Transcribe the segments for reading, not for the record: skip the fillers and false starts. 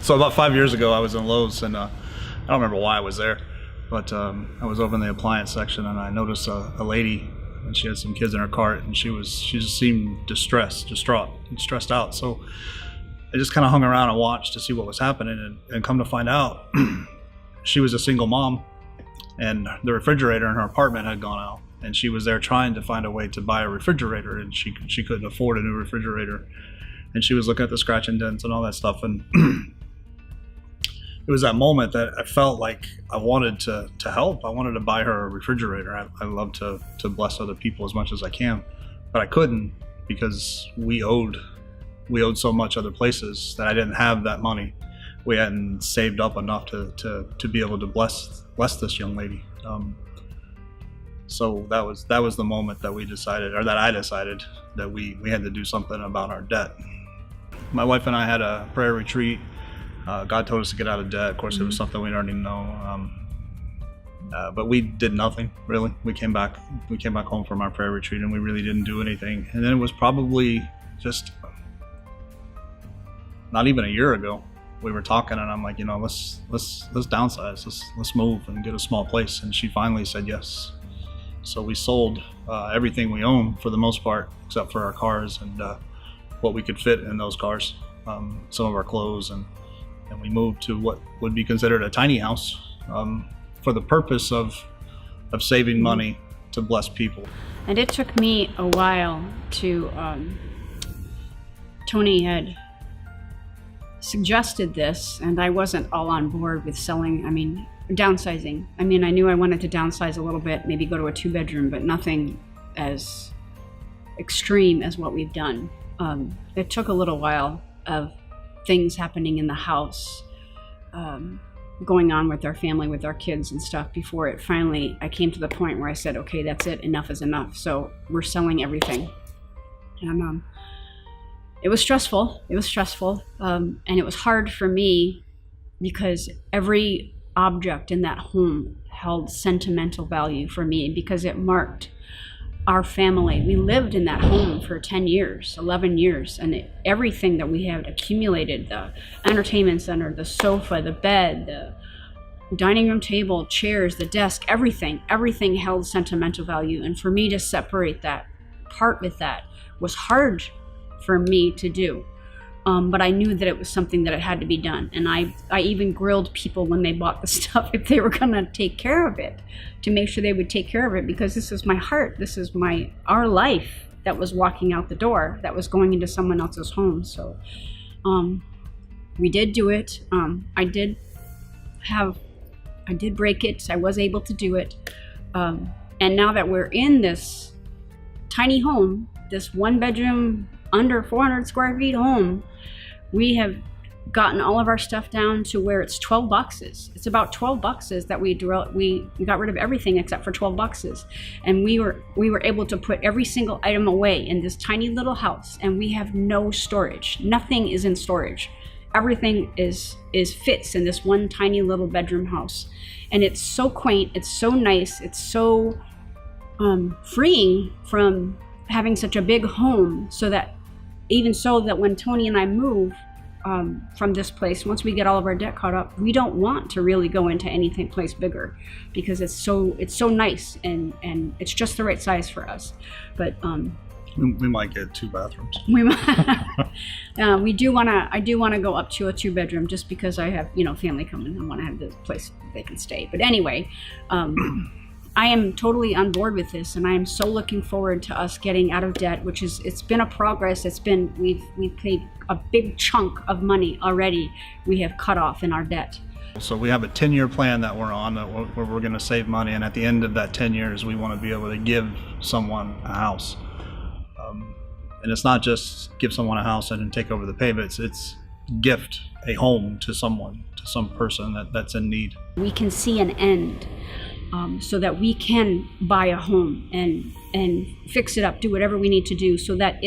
So about 5 years ago, I was in Lowe's, and I don't remember why I was there, but I was over in the appliance section, and I noticed a lady, and she had some kids in her cart, and she just seemed distraught, and stressed out. So I just kind of hung around and watched to see what was happening, and come to find out, she was a single mom, and the refrigerator in her apartment had gone out, and she was there trying to find a way to buy a refrigerator, and she couldn't afford a new refrigerator, and she was looking at the scratch and dents and all that stuff, and it was that moment that I felt like I wanted to help. I wanted to buy her a refrigerator. I love to bless other people as much as I can, but I couldn't because we owed so much other places that I didn't have that money. We hadn't saved up enough to be able to bless this young lady. So that was the moment that we decided, or that I decided, that we had to do something about our debt. My wife and I had a prayer retreat. God told us to get out of debt. Of course, it was something we'd already know, but we did nothing really. We came back home from our prayer retreat, and we really didn't do anything. And then it was probably just not even a year ago. We were talking, and I'm like, let's downsize. Let's move and get a small place. And she finally said yes. So we sold everything we own for the most part, except for our cars and what we could fit in those cars, some of our clothes, and we moved to what would be considered a tiny house for the purpose of saving money to bless people. And it took me a while to, Tony had suggested this, and I wasn't all on board with downsizing. I knew I wanted to downsize a little bit, maybe go to a 2-bedroom, but nothing as extreme as what we've done. It took a little while of things happening in the house, going on with our family, with our kids and stuff, before I came to the point where I said, okay, that's it, enough is enough. So we're selling everything. And it was stressful. And it was hard for me because every object in that home held sentimental value for me because it marked our family. We lived in that home for 10 years, 11 years, and everything that we had accumulated, the entertainment center, the sofa, the bed, the dining room table, chairs, the desk, everything held sentimental value. And for me to separate that, part with that, was hard for me to do. But I knew that it was something that it had to be done. And I even grilled people when they bought the stuff if they were gonna take care of it, to make sure they would take care of it, because this is my heart. This is our life that was walking out the door, that was going into someone else's home. So we did do it. I did break it. I was able to do it. And now that we're in this tiny home, this 1-bedroom, under 400 square feet home, we have gotten all of our stuff down to where it's 12 boxes. It's about 12 boxes that we got rid of everything except for 12 boxes. And we were able to put every single item away in this tiny little house, and we have no storage. Nothing is in storage. Everything fits in this one tiny little bedroom house. And it's so quaint, it's so nice, it's so freeing from having such a big home, so that when Tony and I move from this place, once we get all of our debt caught up, we don't want to really go into anything place bigger, because it's so nice and it's just the right size for us. But we might get 2 bathrooms. We might. I do want to go up to a 2-bedroom, just because I have family coming. I want to have this place they can stay. But anyway, I am totally on board with this, and I am so looking forward to us getting out of debt, it's been a progress. We've paid a big chunk of money already. We have cut off in our debt. So we have a 10-year plan that we're on, where we're going to save money, and at the end of that 10 years, we want to be able to give someone a house. And it's not just give someone a house and then take over the payments. It's gift a home to someone, to some person that's in need. We can see an end. So that we can buy a home and fix it up, do whatever we need to do, so that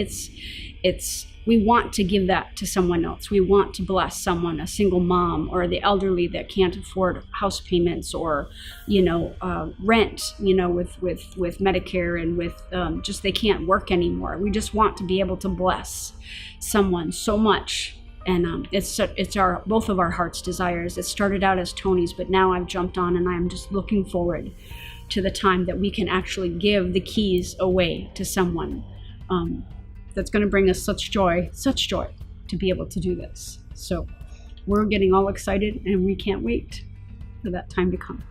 we want to give that to someone else. We want to bless someone, a single mom, or the elderly that can't afford house payments, or rent, with Medicare, and with just they can't work anymore. We just want to be able to bless someone so much And it's our both of our heart's desires. It started out as Tony's, but now I've jumped on, and I'm just looking forward to the time that we can actually give the keys away to someone. That's going to bring us such joy to be able to do this. So we're getting all excited, and we can't wait for that time to come.